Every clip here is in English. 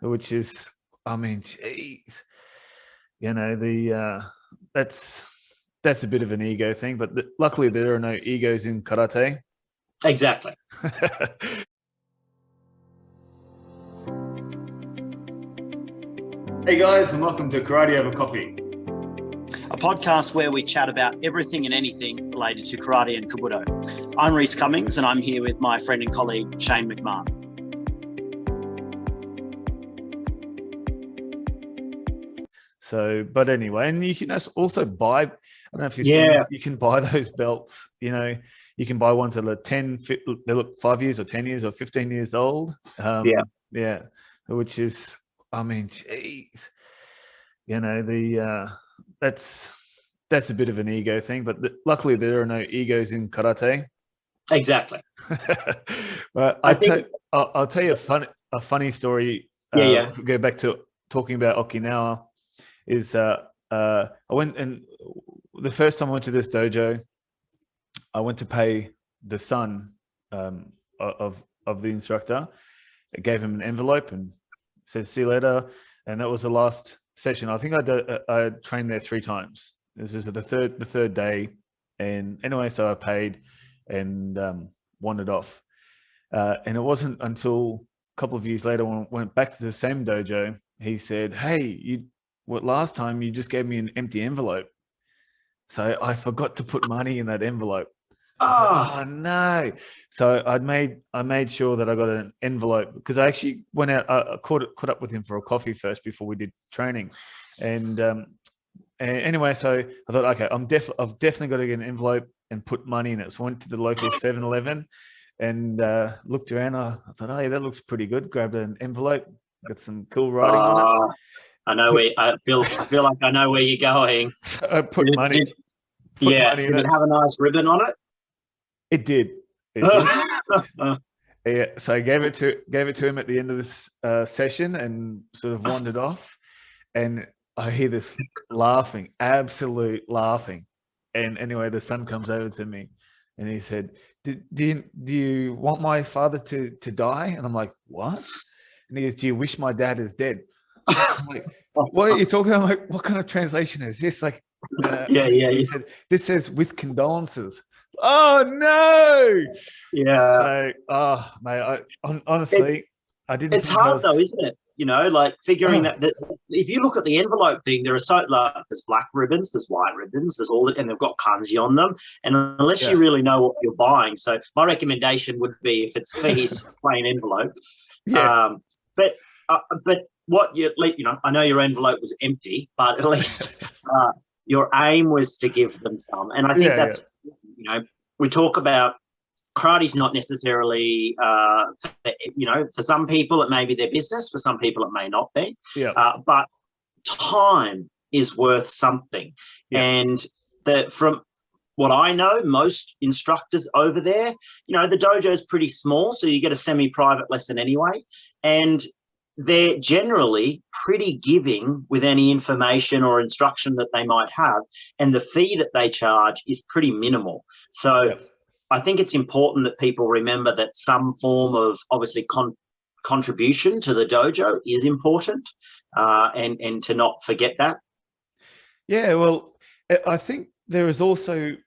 which is, I mean, geez, that's a bit of an ego thing, but luckily there are no egos in karate. Exactly. Hey guys, and welcome to Karate Over Coffee, A podcast where we chat about everything and anything related to karate and kabuto. I'm Reece Cummings, and I'm here with my friend and colleague, Cheyne McMahon. So, but anyway, and you can also buy, I don't know if you've Yeah. seen, you can buy those belts, you can buy ones that are 10, they look 5 years or 10 years or 15 years old. Yeah. Which is, I mean, geez, that's a bit of an ego thing, but luckily there are no egos in karate. Exactly. But I'll tell you a funny story. If we go back to talking about Okinawa, is I went, and the first time I went to this dojo, I went to pay the son of the instructor. I gave him an envelope and said, "See you later." And that was the last session. I think I trained there 3 times. This was the third day. And anyway, so I paid and wandered off. And it wasn't until a couple of years later when I went back to the same dojo, he said, "Hey, last time you just gave me an empty envelope." So I forgot to put money in that envelope. Oh no! So I made sure that I got an envelope, because I actually went out. I caught up with him for a coffee first before we did training, and anyway, so I thought, okay, I've definitely got to get an envelope and put money in it. So I went to the local 7-Eleven and looked around. I thought, oh yeah, that looks pretty good. Grabbed an envelope, got some cool writing on it. I feel like I know where you're going. I put money. Did it have a nice ribbon on it? It did. Yeah, so I gave it to him at the end of this session and sort of wandered off, and I hear this laughing, absolute laughing. And anyway, the son comes over to me and he said, do you want my father to die? And I'm like, what? And he goes, "Do you wish my dad is dead?" I'm like, what are you talking about? I'm like, what kind of translation is this? Like, he said, "This says with condolences." Oh no! Yeah. So, oh mate, honestly, I didn't. It's hard though, isn't it? Like figuring that if you look at the envelope thing, there are there's black ribbons, there's white ribbons, there's all, and they've got kanji on them. And unless you really know what you're buying, so my recommendation would be, if it's for his plain envelope. Yes. But what I know your envelope was empty, but at least your aim was to give them some. And I think that's we talk about karate's not necessarily, for some people it may be their business, for some people it may not be. But time is worth something. And from what I know, most instructors over there, the dojo is pretty small, so you get a semi-private lesson anyway. And they're generally pretty giving with any information or instruction that they might have. And the fee that they charge is pretty minimal. So I think it's important that people remember that some form of, obviously, contribution to the dojo is important, and to not forget that. Yeah, well, I think there is also,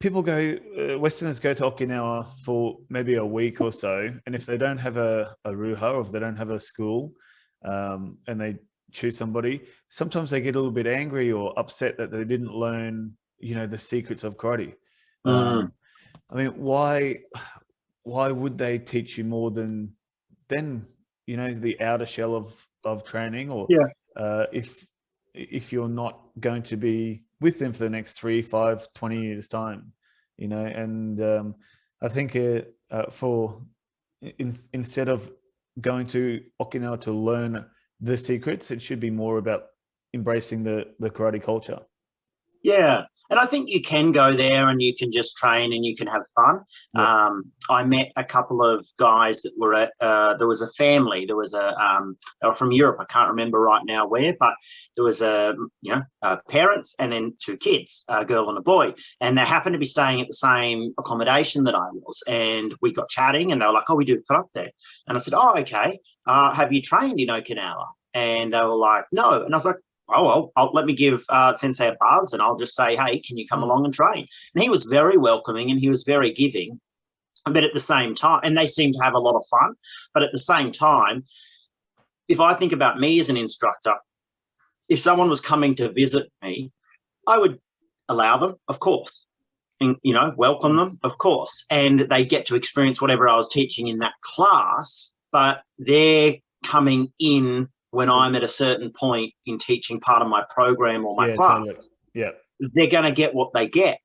Westerners go to Okinawa for maybe a week or so, and if they don't have a ruha, or if they don't have a school, and they choose somebody, sometimes they get a little bit angry or upset that they didn't learn, the secrets of karate. I mean, why would they teach you more than the outer shell of training? Or if you're not going to be with them for the next 3, 5, 20 years time, and I think instead of going to Okinawa to learn the secrets, it should be more about embracing the karate culture. Yeah, and I think you can go there and you can just train and you can have fun. Yeah. I met a couple of guys that were at, there was a family, they were from Europe, I can't remember right now where, but there was parents and then two kids, a girl and a boy, and they happened to be staying at the same accommodation that I was, and we got chatting and they were like, oh, we do karate. And I said, oh, okay, have you trained in Okinawa? And they were like, no. And I was like, oh, well, let me give Sensei a buzz and I'll just say, hey, can you come along and train? And he was very welcoming and he was very giving. But at the same time, and they seemed to have a lot of fun. But at the same time, if I think about me as an instructor, if someone was coming to visit me, I would allow them, of course, and, welcome them, of course. And they get to experience whatever I was teaching in that class, but they're coming in when I'm at a certain point in teaching part of my program or my class. Totally. Yeah. They're going to get what they get.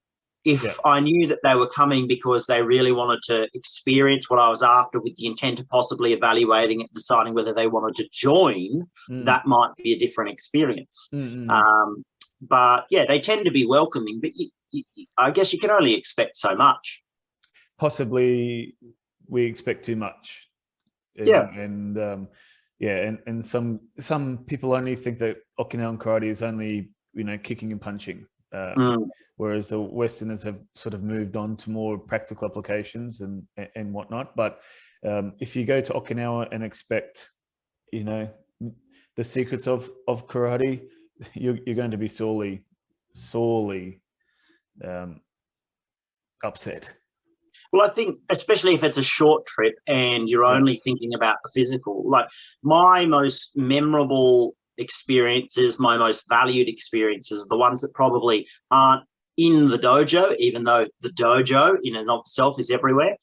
If I knew that they were coming because they really wanted to experience what I was after with the intent of possibly evaluating it, deciding whether they wanted to join, that might be a different experience. But yeah, they tend to be welcoming, but I guess you can only expect so much. Possibly we expect too much. And some people only think that Okinawan karate is only kicking and punching, whereas the Westerners have sort of moved on to more practical applications and whatnot. But if you go to Okinawa and expect the secrets of karate, you're going to be sorely upset. Well, I think especially if it's a short trip and you're only thinking about the physical, like my most memorable experiences, my most valued experiences are the ones that probably aren't in the dojo, even though the dojo in and of itself is everywhere.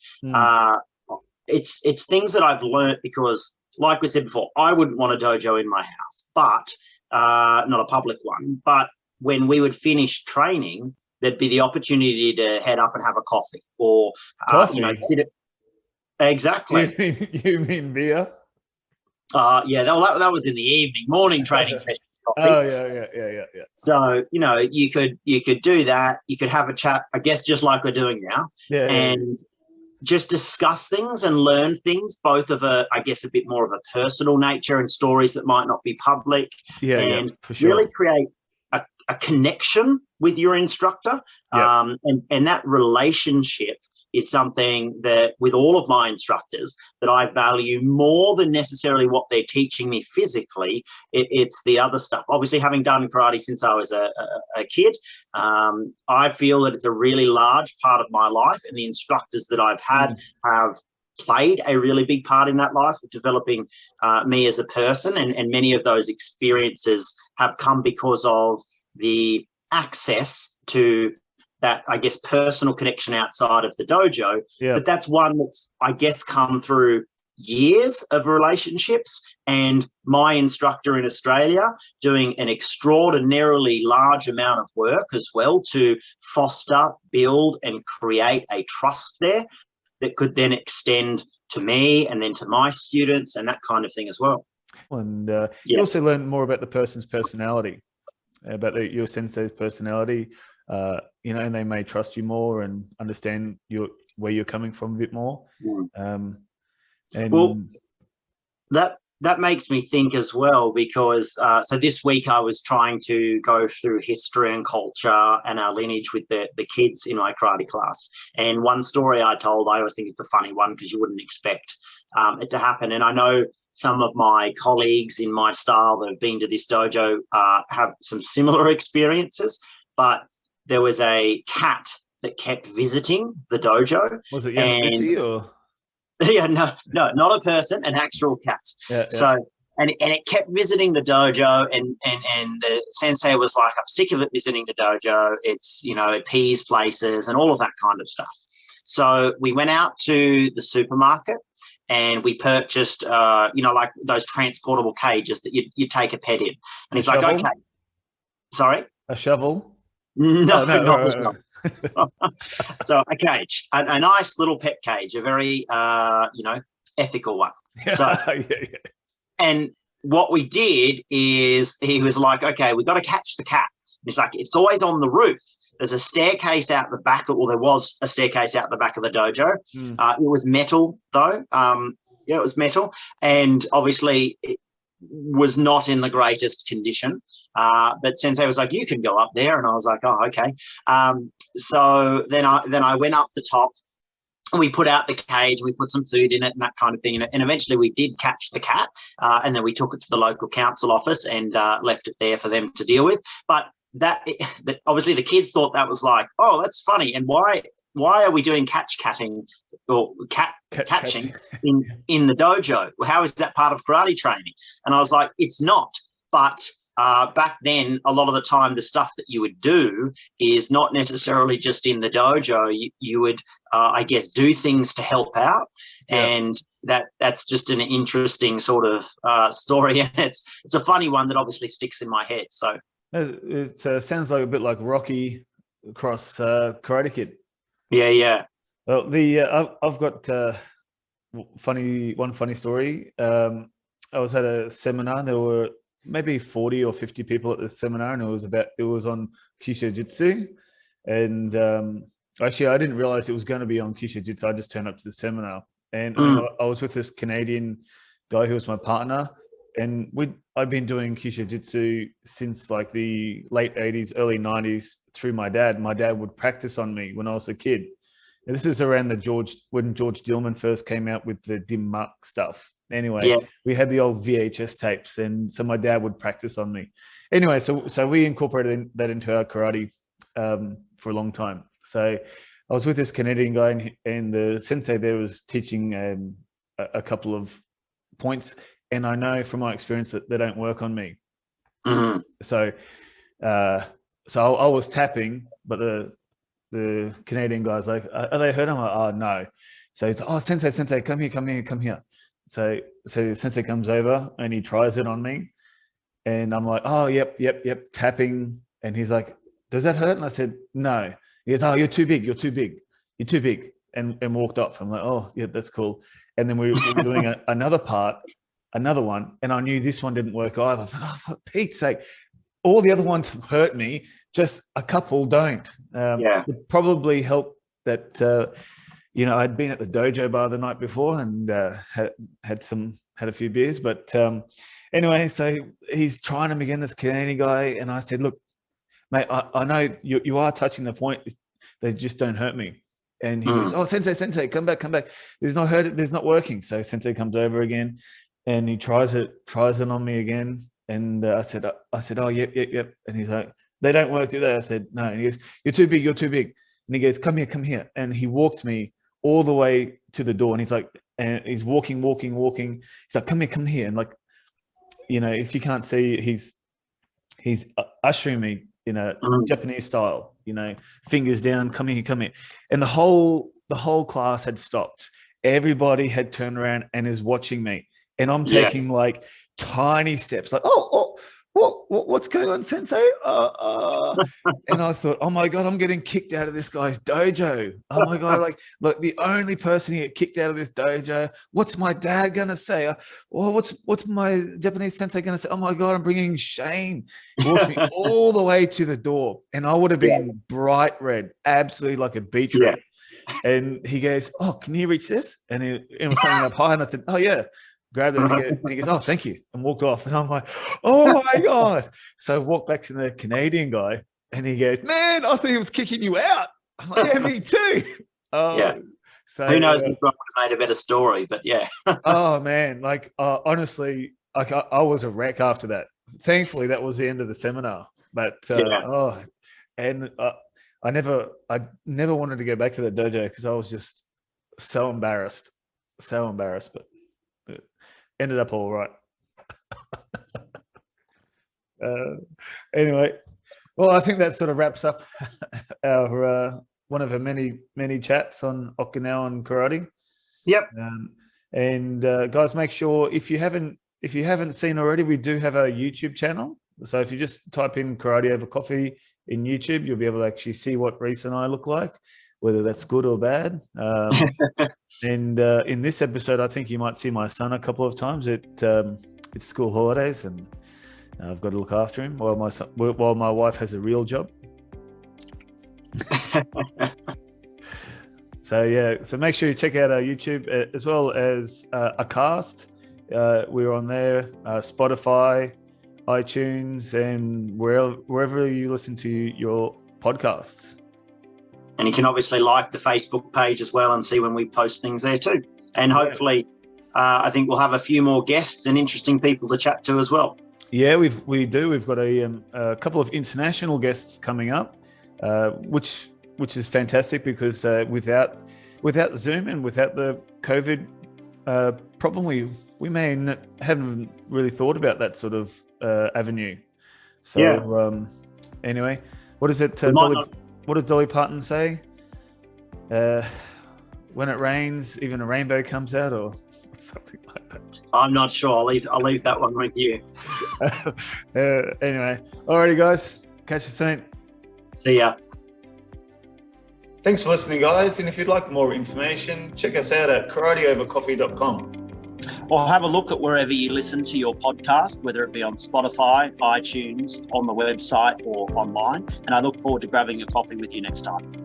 It's things that I've learned because, like we said before, I wouldn't want a dojo in my house, but not a public one. But when we would finish training, there'd be the opportunity to head up and have a coffee or, sit at... Exactly. You mean beer? Yeah, that was in the evening, morning training sessions. Coffee. Oh, yeah. So, you could do that. You could have a chat, I guess, just like we're doing now, and just discuss things and learn things, both of a bit more of a personal nature and stories that might not be public. And for sure. Really create a connection with your instructor. And that relationship is something that with all of my instructors that I value more than necessarily what they're teaching me physically. It's the other stuff. Obviously, having done karate since I was a kid, I feel that it's a really large part of my life, and the instructors that I've had have played a really big part in that life of developing me as a person, and many of those experiences have come because of the access to that, I guess, personal connection outside of the dojo. But that's one that's, I guess, come through years of relationships, and my instructor in Australia doing an extraordinarily large amount of work as well to foster, build and create a trust there that could then extend to me and then to my students and that kind of thing as well. And you also learn more about the person's personality, about your sensei's personality, and they may trust you more and understand where you're coming from a bit more. Well, that makes me think as well, because so this week I was trying to go through history and culture and our lineage with the kids in my karate class. And one story I told, I always think it's a funny one because you wouldn't expect it to happen. And I know some of my colleagues in my style that have been to this dojo have some similar experiences, but there was a cat that kept visiting the dojo. Was it Yamaguchi or? Yeah, no, not a person, an actual cat. So, and it kept visiting the dojo, and the sensei was like, I'm sick of it visiting the dojo. It's, it pees places and all of that kind of stuff. So we went out to the supermarket and we purchased, like those transportable cages that you take a pet in. And he's like, okay. Sorry? A shovel? No, not a shovel. So a cage, a nice little pet cage, a very, ethical one. So, and what we did is he was like, okay, we've got to catch the cat. He's like, it's always on the roof. There's a staircase out the back, there was a staircase out the back of the dojo. It was metal, though. It was metal. And obviously, it was not in the greatest condition. But Sensei was like, you can go up there. And I was like, oh, okay. So then I went up the top. We put out the cage, we put some food in it and that kind of thing. And eventually we did catch the cat, and then we took it to the local council office and left it there for them to deal with. But that obviously the kids thought that was like, oh, that's funny. And why are we doing catching in the dojo? How is that part of karate training? And I was like, it's not. But back then, a lot of the time, the stuff that you would do is not necessarily just in the dojo. You would, I guess, do things to help out, and that's just an interesting sort of story. And it's a funny one that obviously sticks in my head. So it sounds like a bit like Rocky cross Karate Kid. Yeah. Well, I've got one funny story. I was at a seminar. There were maybe 40 or 50 people at the seminar, and it was on Kyushu-jitsu. And actually, I didn't realize it was going to be on Kyushu-jitsu. I just turned up to the seminar, and I was with this Canadian guy who was my partner, and I'd been doing Kyushu-jitsu since like the late 80s, early 90s through my dad. My dad would practice on me when I was a kid. And this is around when George Dillman first came out with the dim mark stuff. Anyway, we had the old VHS tapes, and so my dad would practice on me. Anyway, so we incorporated that into our karate for a long time. So I was with this Canadian guy, and the sensei there was teaching a couple of points, and I know from my experience that they don't work on me. So I was tapping, but the Canadian guy's like, "Are they hurt?" I'm like, "Oh no." So it's, "Oh, sensei, come here." So sensei comes over and he tries it on me, and I'm like, "Oh, yep," tapping, and he's like, "Does that hurt?" And I said, "No." He goes, "Oh, you're too big, and walked off. I'm like, "Oh, yeah, that's cool." And then we were doing another one, and I knew this one didn't work either. I was like, "Oh, for Pete's sake, all the other ones hurt me, just a couple don't." It probably helped that I'd been at the dojo bar the night before and had a few beers. But anyway, so he's trying him again, this Canadian guy, and I said, "Look, mate, I know you are touching the point. They just don't hurt me." And he goes, "Oh, sensei, come back. There's not working." So sensei comes over again, and he tries it on me again. And I said, "Oh, yep." And he's like, "They don't work, do they?" I said, "No." And he goes, You're too big. And he goes, come here. And he walks me all the way to the door. And he's like, and he's walking. He's like, come here. And like, if you can't see, he's ushering me in a Japanese style, fingers down, come here. And the whole class had stopped. Everybody had turned around and is watching me. And I'm taking like tiny steps, like, what's going on, sensei? And I thought, oh my God, I'm getting kicked out of this guy's dojo. Oh my God, like the only person to get kicked out of this dojo. What's my dad gonna say? What's my Japanese sensei gonna say? Oh my God, I'm bringing shame. He walks me all the way to the door, and I would have been bright red, absolutely like a beetroot. And he goes, "Oh, can you reach this?" And he was standing up high, and I said, "Oh yeah." Grabbed it, and he goes, "Oh, thank you," and walked off. And I'm like, "Oh my God." So I walked back to the Canadian guy, and he goes, "Man, I thought he was kicking you out." I'm like, "Yeah, me too." So who knows, you probably made a better story, but yeah. Oh man, like honestly, like I was a wreck after that. Thankfully, that was the end of the seminar. But I never wanted to go back to the dojo because I was just so embarrassed, but ended up all right. Anyway, well, I think that sort of wraps up our one of our many chats on Okinawan karate. Yep. And guys, make sure if you haven't seen already, we do have a YouTube channel. So if you just type in Karate Over Coffee in YouTube, you'll be able to actually see what Reece and I look like, whether that's good or bad. And in this episode, I think you might see my son a couple of times at school holidays, and I've got to look after him while my wife has a real job. So make sure you check out our YouTube as well as Acast. We're on there, Spotify, iTunes, and wherever you listen to your podcasts. And you can obviously like the Facebook page as well and see when we post things there too. And hopefully, I think we'll have a few more guests and interesting people to chat to as well. Yeah, we do. We've got a couple of international guests coming up, which is fantastic because without Zoom and without the COVID problem, we may haven't really thought about that sort of avenue. So anyway, what is it? What does Dolly Parton say? When it rains, even a rainbow comes out, or something like that. I'm not sure. I'll leave that one with you. Anyway, alrighty, guys. Catch you soon. See ya. Thanks for listening, guys. And if you'd like more information, check us out at karateovercoffee.com. Or have a look at wherever you listen to your podcast, whether it be on Spotify, iTunes, on the website, or online. And I look forward to grabbing a coffee with you next time.